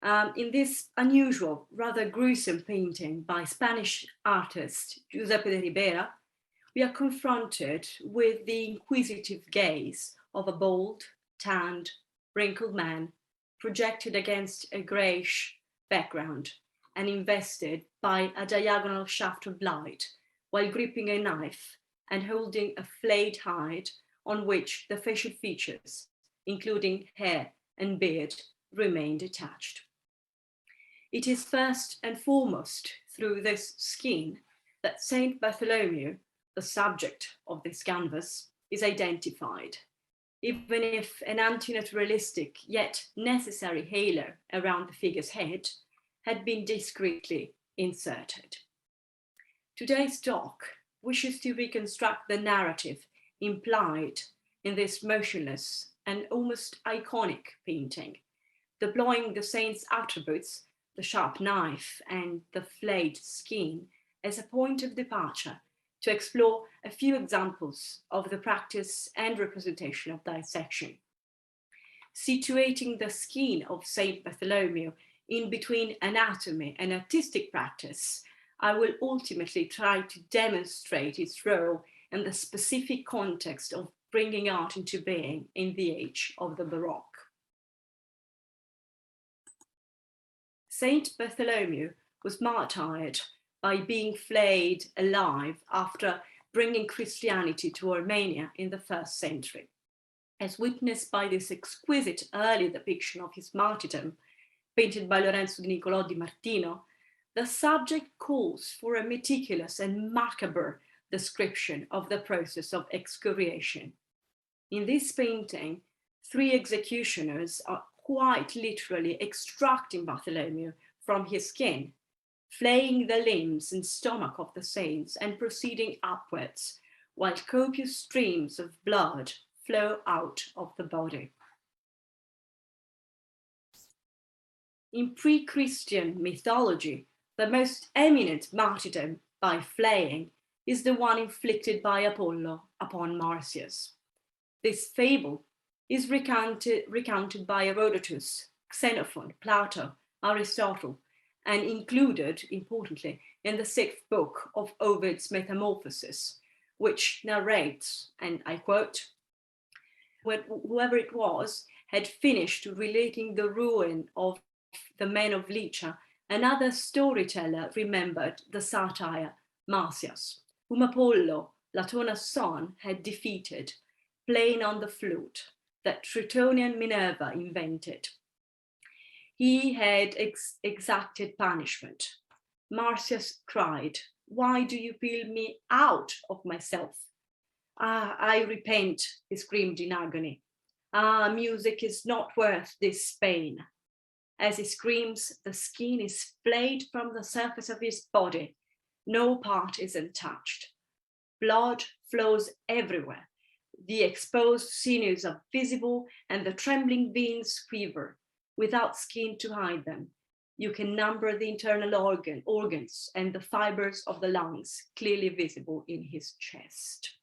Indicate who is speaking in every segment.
Speaker 1: In this unusual, rather gruesome painting by Spanish artist Giuseppe de Ribera, we are confronted with the inquisitive gaze of a bald, tanned, wrinkled man projected against a greyish background and invested by a diagonal shaft of light while gripping a knife and holding a flayed hide on which the facial features, including hair and beard, remain detached. It is first and foremost through this skin that St Bartholomew, the subject of this canvas, is identified, even if an anti-naturalistic yet necessary halo around the figure's head had been discreetly inserted. Today's talk wishes to reconstruct the narrative implied in this motionless and almost iconic painting, deploying the saint's attributes, the sharp knife and the flayed skin, as a point of departure to explore a few examples of the practice and representation of dissection. Situating the skin of St Bartholomew in between anatomy and artistic practice, I will ultimately try to demonstrate its role in the specific context of bringing art into being in the age of the Baroque. St Bartholomew was martyred by being flayed alive after bringing Christianity to Armenia in the 1st century. As witnessed by this exquisite early depiction of his martyrdom, painted by Lorenzo di Niccolò di Martino, the subject calls for a meticulous and macabre description of the process of excoriation. In this painting, 3 executioners are quite literally extracting Bartholomew from his skin, flaying the limbs and stomach of the saints and proceeding upwards, while copious streams of blood flow out of the body. In pre-Christian mythology, the most eminent martyrdom by flaying is the one inflicted by Apollo upon Marsyas. This fable is recounted by Herodotus, Xenophon, Plato, Aristotle, and included, importantly, in the 6th book of Ovid's Metamorphoses, which narrates, and I quote, "When whoever it was had finished relating the ruin of the men of Lycia, another storyteller remembered the satyr Marsyas, whom Apollo, Latona's son, had defeated, playing on the flute that Tritonian Minerva invented. He had exacted punishment. Marsyas cried, 'Why do you peel me out of myself?' 'Ah, I repent,' he screamed in agony. 'Ah, music is not worth this pain.' As he screams, the skin is flayed from the surface of his body. No part is untouched. Blood flows everywhere. The exposed sinews are visible and the trembling veins quiver. Without skin to hide them, you can number the internal organs and the fibers of the lungs clearly visible in his chest."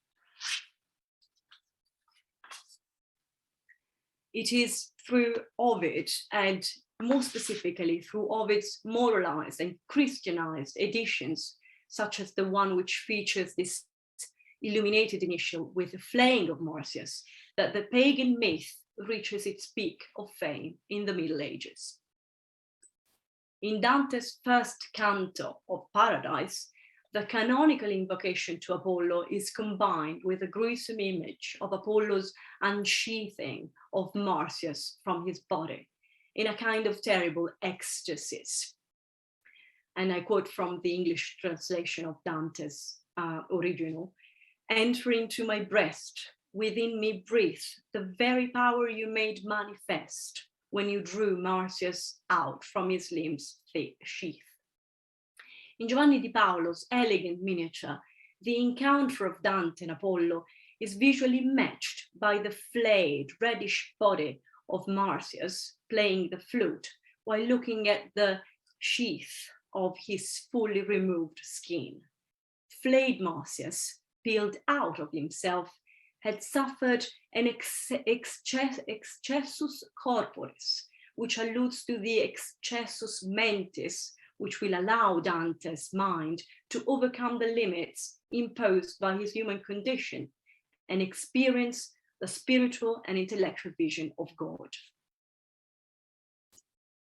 Speaker 1: It is through Ovid, and more specifically through Ovid's moralized and Christianized editions, such as the one which features this illuminated initial with the flaying of Marsyas, that the pagan myth reaches its peak of fame in the Middle Ages. In Dante's 1st canto of Paradise, the canonical invocation to Apollo is combined with a gruesome image of Apollo's unsheathing of Marsyas from his body in a kind of terrible ecstasis. And I quote from the English translation of Dante's original, "Enter into my breast, within me breathe the very power you made manifest when you drew Marsyas out from his limbs' sheath." In Giovanni di Paolo's elegant miniature, the encounter of Dante and Apollo is visually matched by the flayed reddish body of Marsyas playing the flute while looking at the sheath of his fully removed skin. Flayed Marsyas, peeled out of himself, had suffered an excessus corporis, which alludes to the excessus mentis, which will allow Dante's mind to overcome the limits imposed by his human condition and experience the spiritual and intellectual vision of God.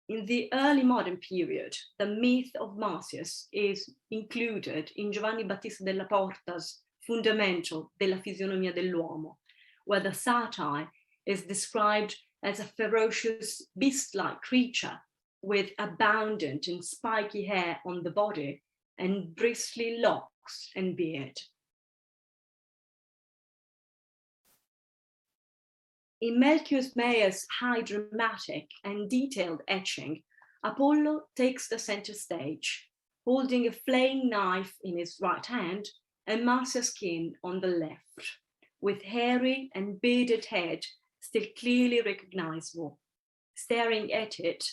Speaker 1: In the early modern period, the myth of Marsyas is included in Giovanni Battista della Porta's Fundamento della Fisionomia dell'Uomo, where the satyr is described as a ferocious beast-like creature with abundant and spiky hair on the body and bristly locks and beard. In Melchior Mayer's high dramatic and detailed etching, Apollo takes the center stage, holding a flaying knife in his right hand and Marsyas' skin on the left, with hairy and bearded head still clearly recognizable, staring at it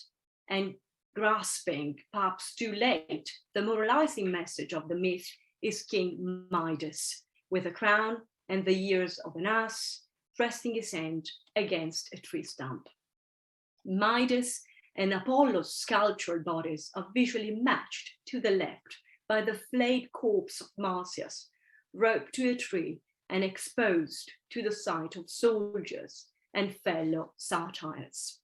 Speaker 1: and grasping, perhaps too late, the moralizing message of the myth is King Midas, with a crown and the ears of an ass, resting his hand against a tree stump. Midas and Apollo's sculptured bodies are visually matched to the left by the flayed corpse of Marsyas, roped to a tree and exposed to the sight of soldiers and fellow satyrs.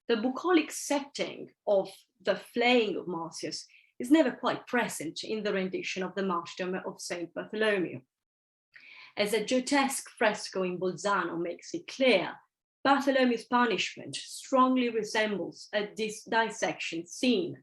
Speaker 1: The bucolic setting of the flaying of Marsyas is never quite present in the rendition of the Martyrdom of St Bartholomew. As a grotesque fresco in Bolzano makes it clear, Bartholomew's punishment strongly resembles a dissection scene.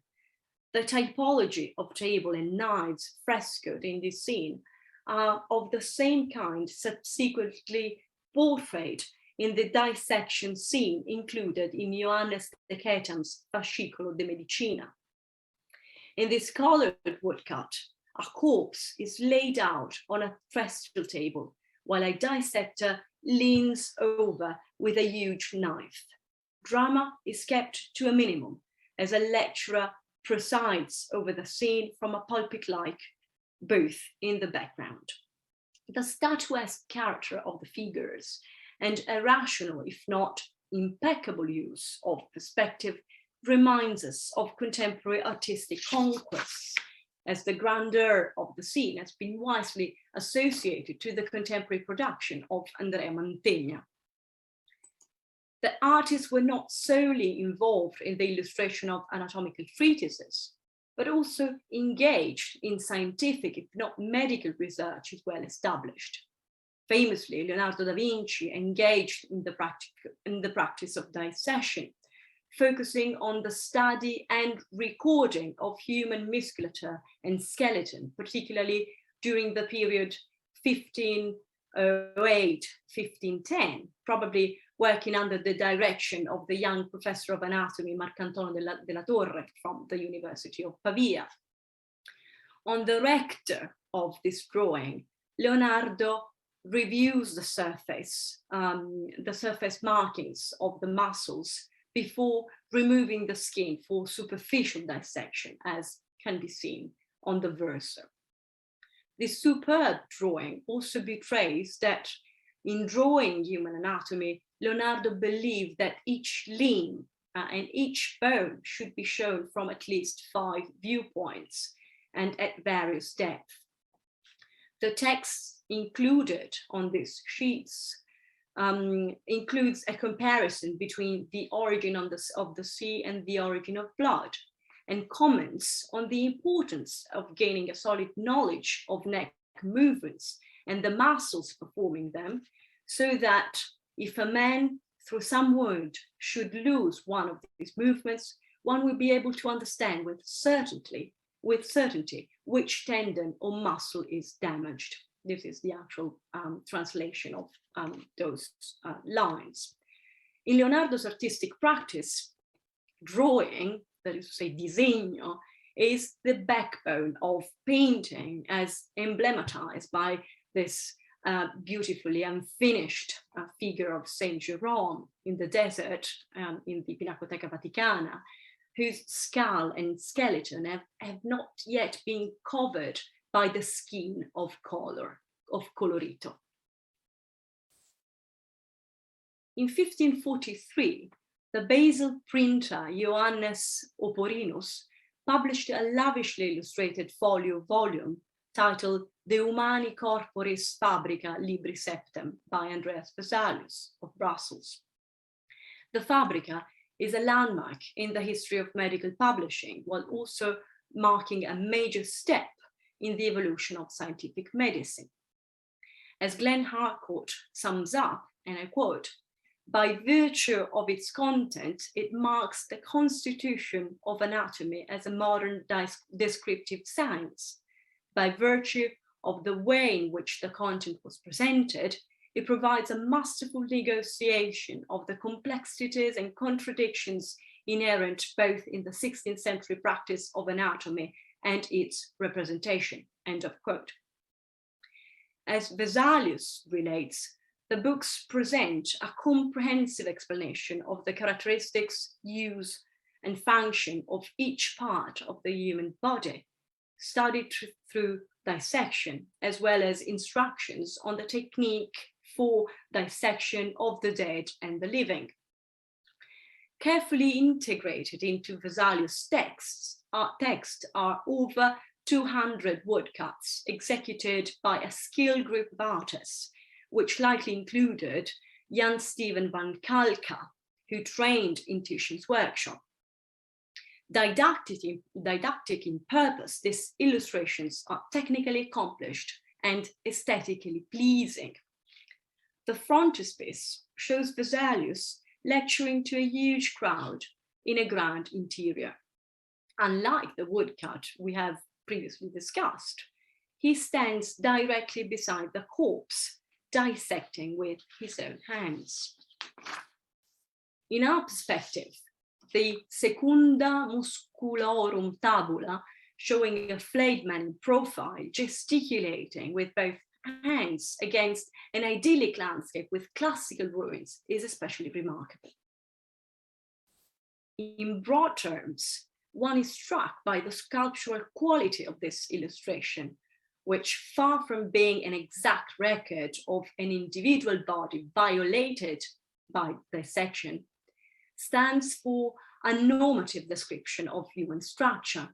Speaker 1: The typology of table and knives frescoed in this scene are of the same kind subsequently portrayed in the dissection scene included in Johannes de Ketam's Fascicolo de Medicina. In this colored woodcut, a corpse is laid out on a fresco table, while a dissector leans over with a huge knife. Drama is kept to a minimum, as a lecturer presides over the scene from a pulpit-like booth in the background. The statuesque character of the figures and a rational, if not impeccable use of perspective reminds us of contemporary artistic conquests, as the grandeur of the scene has been wisely associated to the contemporary production of Andrea Mantegna. The artists were not solely involved in the illustration of anatomical treatises, but also engaged in scientific, if not medical research is well established. Famously, Leonardo da Vinci engaged in the practice of dissection, focusing on the study and recording of human musculature and skeleton, particularly during the period 1508-1510, probably working under the direction of the young professor of anatomy, Marcantonio della Torre from the University of Pavia. On the rector of this drawing, Leonardo reviews the surface markings of the muscles before removing the skin for superficial dissection, as can be seen on the verso. This superb drawing also betrays that in drawing human anatomy, Leonardo believed that each limb and each bone should be shown from at least 5 viewpoints and at various depths. The text included on these sheets includes a comparison between the origin of the sea and the origin of blood, and comments on the importance of gaining a solid knowledge of neck movements and the muscles performing them, so that if a man through some wound should lose one of these movements, one will be able to understand with certainty which tendon or muscle is damaged. This is the actual translation of those lines. In Leonardo's artistic practice, drawing, that is to say disegno, is the backbone of painting, as emblematized by this beautifully unfinished figure of Saint Jerome in the desert in the Pinacoteca Vaticana, whose skull and skeleton have not yet been covered by the skin of color, of colorito. In 1543, the Basel printer Johannes Oporinus published a lavishly illustrated folio volume titled De Humani Corporis Fabrica Libri Septem by Andreas Vesalius of Brussels. The Fabrica is a landmark in the history of medical publishing, while also marking a major step in the evolution of scientific medicine. As Glenn Harcourt sums up, and I quote, "By virtue of its content, it marks the constitution of anatomy as a modern descriptive science. By virtue of the way in which the content was presented, it provides a masterful negotiation of the complexities and contradictions inherent both in the 16th century practice of anatomy and its representation," end of quote. As Vesalius relates, the books present a comprehensive explanation of the characteristics, use, and function of each part of the human body, studied through dissection, as well as instructions on the technique for dissection of the dead and the living. Carefully integrated into Vesalius' texts are over 200 woodcuts executed by a skilled group of artists, which likely included Jan Steven van Kalka, who trained in Titian's workshop. Didactic in purpose, these illustrations are technically accomplished and aesthetically pleasing. The frontispiece shows Vesalius lecturing to a huge crowd in a grand interior. Unlike the woodcut we have previously discussed, he stands directly beside the corpse, dissecting with his own hands. In our perspective, the Secunda Musculorum tabula, showing a flayed man in profile, gesticulating with both hands against an idyllic landscape with classical ruins, is especially remarkable. In broad terms, one is struck by the sculptural quality of this illustration, which, far from being an exact record of an individual body violated by dissection, stands for a normative description of human structure.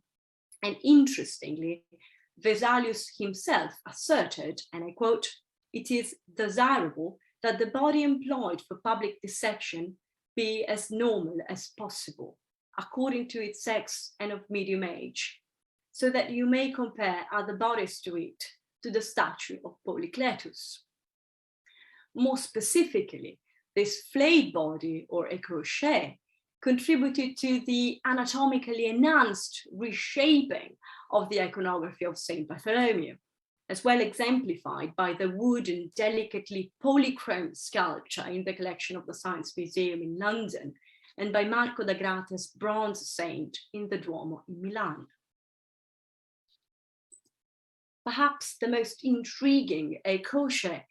Speaker 1: And interestingly, Vesalius himself asserted, and I quote, "It is desirable that the body employed for public dissection be as normal as possible, according to its sex and of medium age, so that you may compare other bodies to it, to the statue of Polycletus." More specifically, this flayed body, or a crochet, contributed to the anatomically enhanced reshaping of the iconography of St Bartholomew, as well exemplified by the wooden, delicately polychrome sculpture in the collection of the Science Museum in London, and by Marco da Grata's bronze saint in the Duomo in Milan. Perhaps the most intriguing crochet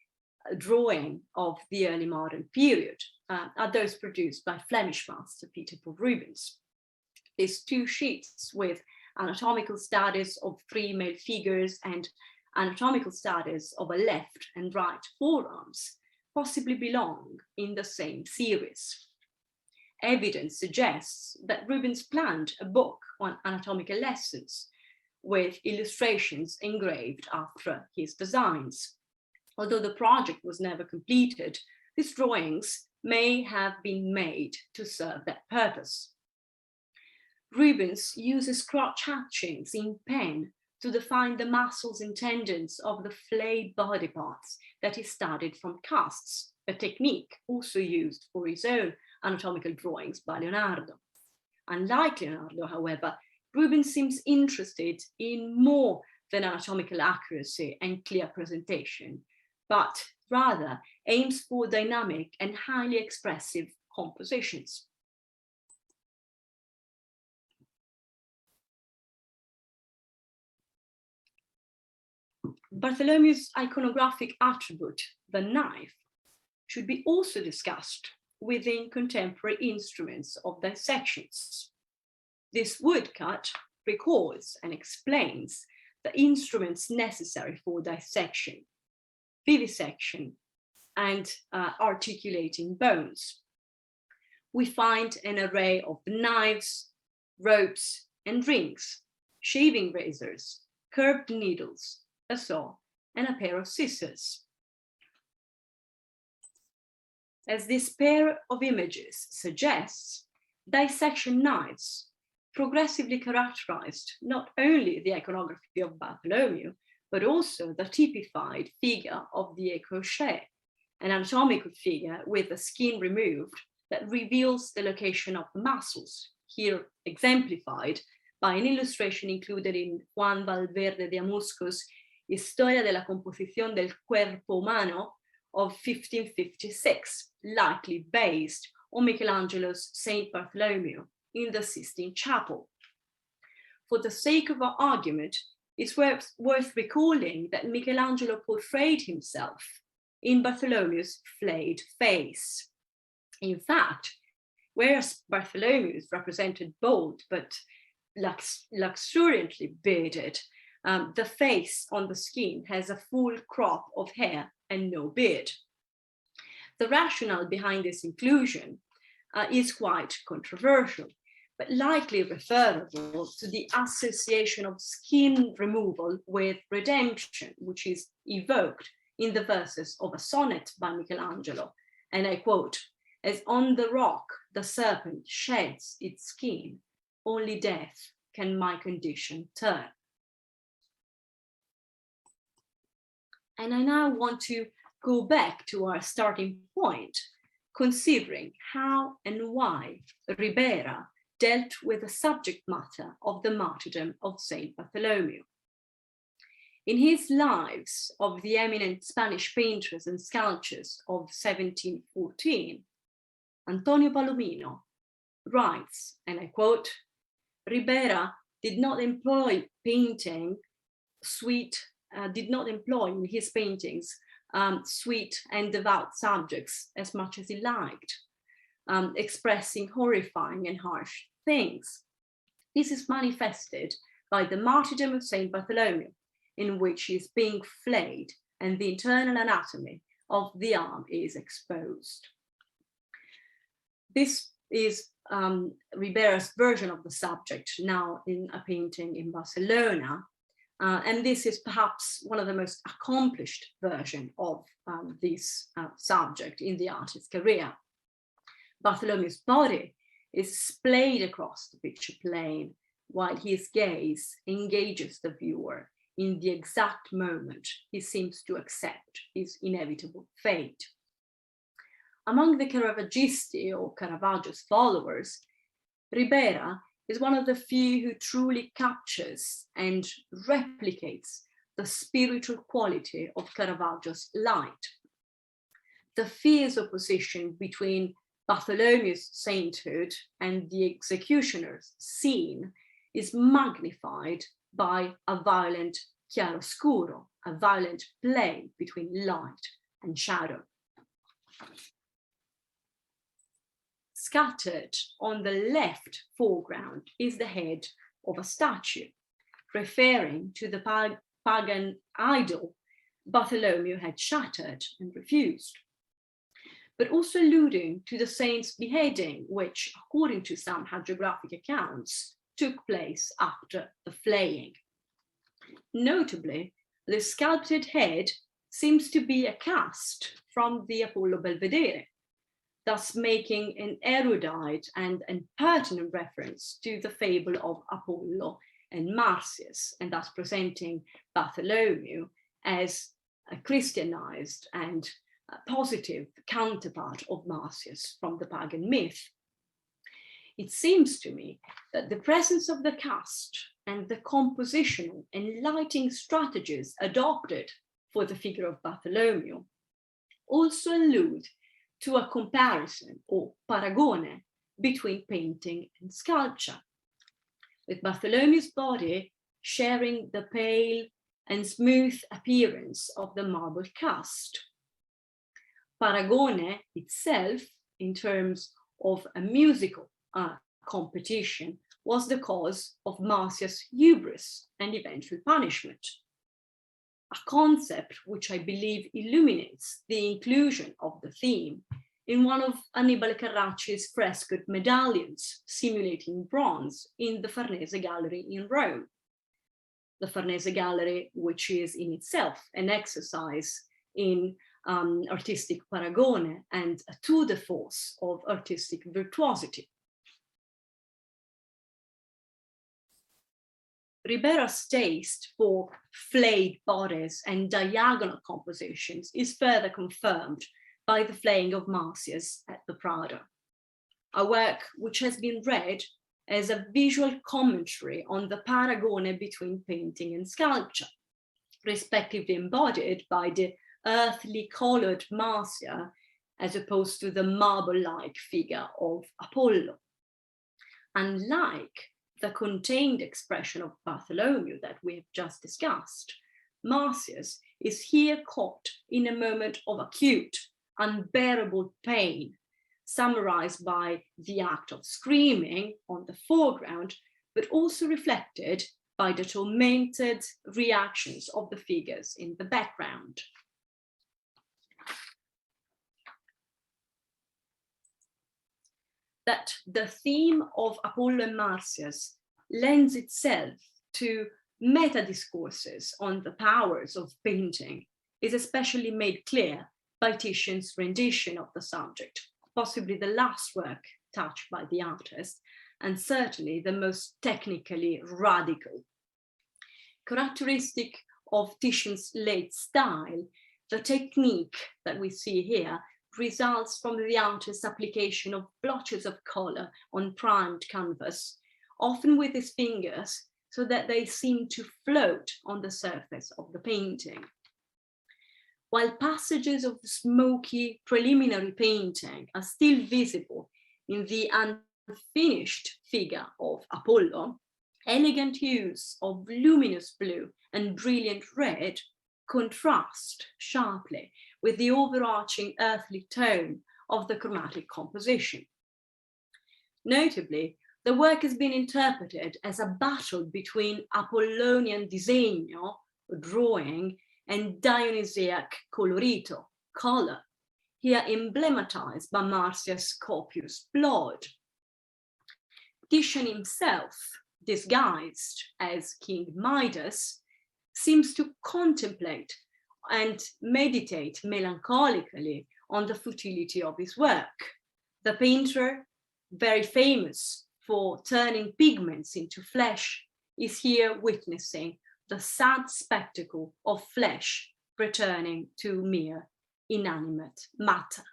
Speaker 1: drawing of the early modern period are those produced by Flemish master Peter Paul Rubens. These two sheets with anatomical studies of three male figures and anatomical studies of a left and right forearms possibly belong in the same series. Evidence suggests that Rubens planned a book on anatomical lessons with illustrations engraved after his designs. Although the project was never completed, these drawings may have been made to serve that purpose. Rubens uses crotch hatchings in pen to define the muscles and tendons of the flayed body parts that he studied from casts, a technique also used for his own anatomical drawings by Leonardo. Unlike Leonardo, however, Rubens seems interested in more than anatomical accuracy and clear presentation, but rather aims for dynamic and highly expressive compositions. Bartholomew's iconographic attribute, the knife, should be also discussed within contemporary instruments of dissections. This woodcut records and explains the instruments necessary for dissection, vivisection, and articulating bones. we find an array of knives, ropes, and rings, shaving razors, curved needles, a saw, and a pair of scissors. As this pair of images suggests, dissection knives progressively characterized not only the iconography of Bartholomew, but also the typified figure of the crochet, an anatomical figure with the skin removed that reveals the location of the muscles, here exemplified by an illustration included in Juan Valverde de Hamusco's Historia de la composición del cuerpo umano of 1556, likely based on Michelangelo's St Bartholomew in the Sistine Chapel. For the sake of our argument, it's worth recalling that Michelangelo portrayed himself in Bartholomew's flayed face. In fact, whereas Bartholomew is represented bold but luxuriantly bearded, the face on the skin has a full crop of hair and no beard. The rationale behind this inclusion is quite controversial, but likely referable to the association of skin removal with redemption, which is evoked in the verses of a sonnet by Michelangelo. And I quote, "As on the rock the serpent sheds its skin, only death can my condition turn." And I now want to go back to our starting point, considering how and why Ribera dealt with the subject matter of the martyrdom of St Bartholomew. In his lives of the eminent Spanish painters and sculptors of 1714, Antonio Palomino writes, and I quote, "Ribera did not employ in his paintings sweet and devout subjects as much as he liked, expressing horrifying and harsh things. This is manifested by the martyrdom of St Bartholomew, in which he is being flayed and the internal anatomy of the arm is exposed." This is Ribera's version of the subject, now in a painting in Barcelona. And this is perhaps one of the most accomplished versions of this subject in the artist's career. Bartholomew's body is splayed across the picture plane, while his gaze engages the viewer in the exact moment he seems to accept his inevitable fate. Among the Caravaggisti, or Caravaggio's followers, Ribera is one of the few who truly captures and replicates the spiritual quality of Caravaggio's light. The fierce opposition between Bartholomew's sainthood and the executioner's scene is magnified by a violent chiaroscuro, a violent play between light and shadow. Scattered on the left foreground is the head of a statue, referring to the pagan idol Bartholomew had shattered and refused, but also alluding to the saint's beheading, which, according to some hagiographic accounts, took place after the flaying. Notably, the sculpted head seems to be a cast from the Apollo Belvedere, thus making an erudite and pertinent reference to the fable of Apollo and Marsyas, and thus presenting Bartholomew as a Christianized and positive counterpart of Marsyas from the pagan myth. It seems to me that the presence of the cast and the compositional and lighting strategies adopted for the figure of Bartholomew also allude to a comparison, or paragone, between painting and sculpture, with Bartholomew's body sharing the pale and smooth appearance of the marble cast. Paragone itself, in terms of a musical competition, was the cause of Marsyas' hubris and eventual punishment, a concept which I believe illuminates the inclusion of the theme in one of Annibale Carracci's frescoed medallions simulating bronze in the Farnese Gallery in Rome. The Farnese Gallery, which is in itself an exercise in artistic paragone and a tour de force of artistic virtuosity. Ribera's taste for flayed bodies and diagonal compositions is further confirmed by the Flaying of Marsyas at the Prado, a work which has been read as a visual commentary on the paragone between painting and sculpture, respectively embodied by the earthly colored Marsyas as opposed to the marble-like figure of Apollo. Unlike the contained expression of Bartholomew that we have just discussed, Marsyas is here caught in a moment of acute, unbearable pain, summarized by the act of screaming on the foreground, but also reflected by the tormented reactions of the figures in the background. That the theme of Apollo and Marsyas lends itself to meta-discourses on the powers of painting is especially made clear by Titian's rendition of the subject, possibly the last work touched by the artist, and certainly the most technically radical. Characteristic of Titian's late style, the technique that we see here results from the artist's application of blotches of color on primed canvas, often with his fingers, so that they seem to float on the surface of the painting. While passages of smoky preliminary painting are still visible in the unfinished figure of Apollo, elegant hues of luminous blue and brilliant red contrast sharply with the overarching earthly tone of the chromatic composition. Notably, the work has been interpreted as a battle between Apollonian disegno, drawing, and Dionysiac colorito, color, here emblematized by Marsyas' copious blood. Titian himself, disguised as King Midas, seems to contemplate and meditate melancholically on the futility of his work. The painter, very famous for turning pigments into flesh, is here witnessing the sad spectacle of flesh returning to mere inanimate matter.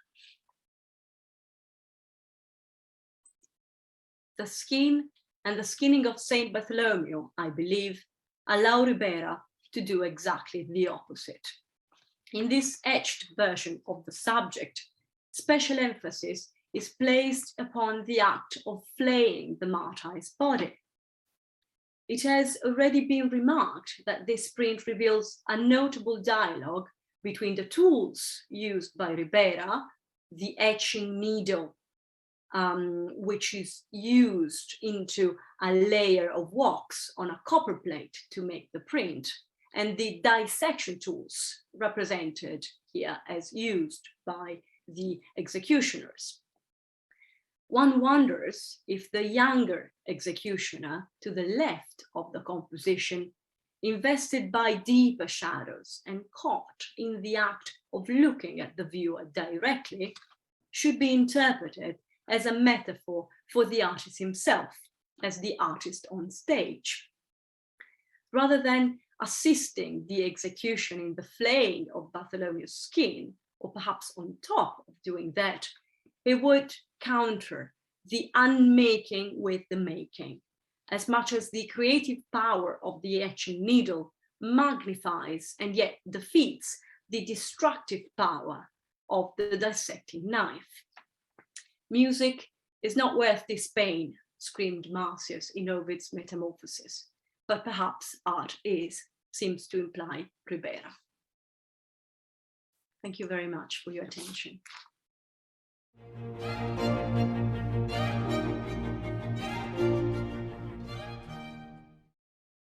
Speaker 1: The skin and the skinning of St Bartholomew, I believe, allow Ribera to do exactly the opposite. In this etched version of the subject, special emphasis is placed upon the act of flaying the martyr's body. It has already been remarked that this print reveals a notable dialogue between the tools used by Ribera, the etching needle, which is used into a layer of wax on a copper plate to make the print, and the dissection tools represented here as used by the executioners. One wonders if the younger executioner to the left of the composition, invested by deeper shadows and caught in the act of looking at the viewer directly, should be interpreted as a metaphor for the artist himself, as the artist on stage. Rather than assisting the execution in the flaying of Bartholomew's skin, or perhaps on top of doing that, it would counter the unmaking with the making, as much as the creative power of the etching needle magnifies and yet defeats the destructive power of the dissecting knife. Music is not worth this pain, screamed Marsyas in Ovid's Metamorphoses, but perhaps art is, seems to imply Ribera. Thank you very much for your attention.